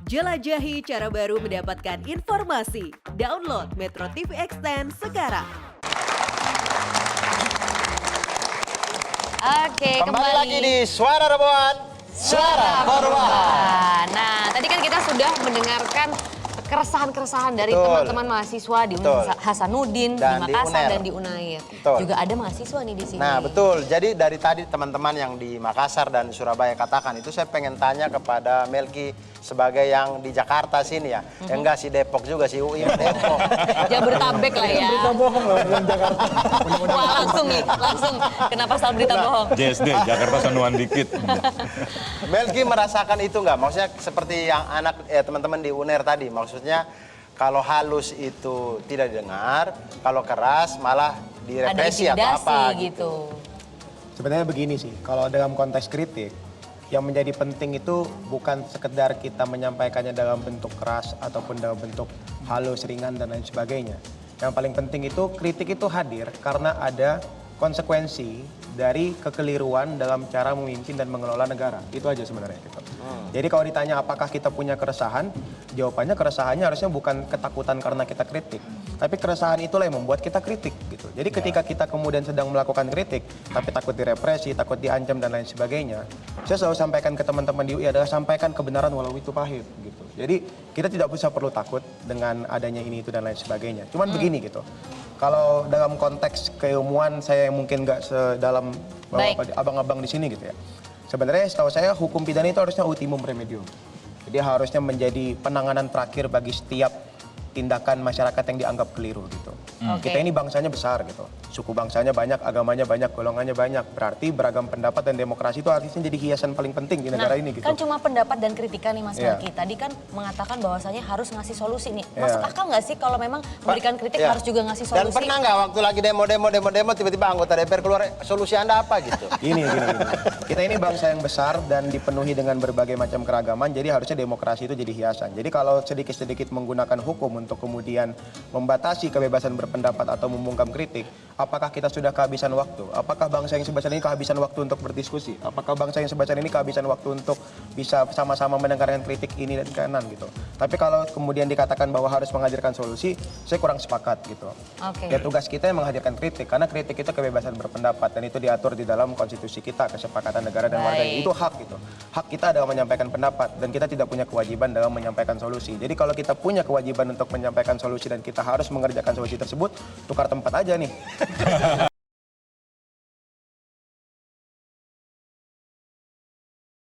Jelajahi cara baru mendapatkan informasi. Download Metro TV Extend sekarang. Oke, Kembali lagi di Suara Robohan, Suara Perubahan. Nah, tadi kan kita sudah mendengarkan keresahan-keresahan dari Betul. teman-teman mahasiswa di Betul. Hasanuddin, di Dan di Makassar, UNER. dan di Unair. Betul. Juga ada mahasiswa nih di sini. Nah betul, jadi dari tadi teman-teman yang di Makassar dan Surabaya katakan itu saya pengen tanya kepada Melki sebagai yang di Jakarta sini ya. Enggak sih Depok juga sih, UI Depok. Jabodetabek lah ya. Berita bohong loh dengan Jakarta. Wah, langsung nih, langsung. Kenapa salah berita bohong? JSD, Jakarta Sanuan dikit. Melki merasakan itu nggak? Maksudnya seperti yang teman-teman di UNER tadi, maksudnya kalau halus itu tidak didengar, kalau keras malah Ada direpresi atau intimidasi apa gitu. Sebenarnya begini sih, kalau dalam konteks kritik, yang menjadi penting itu bukan sekedar kita menyampaikannya dalam bentuk keras ataupun dalam bentuk halus, ringan, dan lain sebagainya. Yang paling penting itu kritik itu hadir karena ada konsekuensi dari kekeliruan dalam cara memimpin dan mengelola negara. Itu aja sebenarnya gitu. Jadi kalau ditanya apakah kita punya keresahan, jawabannya keresahannya harusnya bukan ketakutan karena kita kritik, tapi keresahan itulah yang membuat kita kritik gitu. Jadi ketika kita kemudian sedang melakukan kritik, tapi takut direpresi, takut diancam dan lain sebagainya, saya selalu sampaikan ke teman-teman di UI adalah sampaikan kebenaran walau itu pahit gitu. Jadi kita tidak usah perlu takut dengan adanya ini itu dan lain sebagainya. Cuman begini gitu. Kalau dalam konteks keilmuan saya yang mungkin nggak sedalam abang-abang di sini gitu ya. Sebenarnya setahu saya hukum pidana itu harusnya ultimum remedium. Jadi harusnya menjadi penanganan terakhir bagi setiap tindakan masyarakat yang dianggap keliru gitu. Kita ini bangsanya besar gitu. Suku bangsanya banyak, agamanya banyak, golongannya banyak. Berarti beragam pendapat dan demokrasi itu artinya jadi hiasan paling penting di negara ini gitu. Kan cuma pendapat dan kritikan nih Mas Iya. Melki. Tadi kan mengatakan bahwasanya harus ngasih solusi nih. Iya. Masuk akal nggak sih kalau memang memberikan kritik Iya. harus juga ngasih Dan solusi? pernah nggak waktu lagi demo tiba-tiba anggota DPR keluar solusi Anda apa gitu? Gini. Kita ini bangsa yang besar dan dipenuhi dengan berbagai macam keragaman, jadi harusnya demokrasi itu jadi hiasan. Jadi kalau sedikit-sedikit menggunakan hukum untuk kemudian membatasi kebebasan berpendapat atau membungkam kritik, apakah kita sudah kehabisan waktu? Apakah bangsa yang sebesar ini kehabisan waktu untuk berdiskusi? Apakah bangsa yang sebesar ini kehabisan waktu untuk bisa sama-sama mendengarkan kritik ini dan kanan gitu? Tapi kalau kemudian dikatakan bahwa harus menghadirkan solusi, saya kurang sepakat gitu. Oke. Ya tugas kita yang menghadirkan kritik, karena kritik itu kebebasan berpendapat dan itu diatur di dalam konstitusi kita, kesepakatan negara dan warga. Baik. Itu hak gitu. Hak kita adalah menyampaikan pendapat dan kita tidak punya kewajiban dalam menyampaikan solusi. Jadi kalau kita punya kewajiban untuk menyampaikan solusi dan kita harus mengerjakan solusi tersebut, tukar tempat aja nih.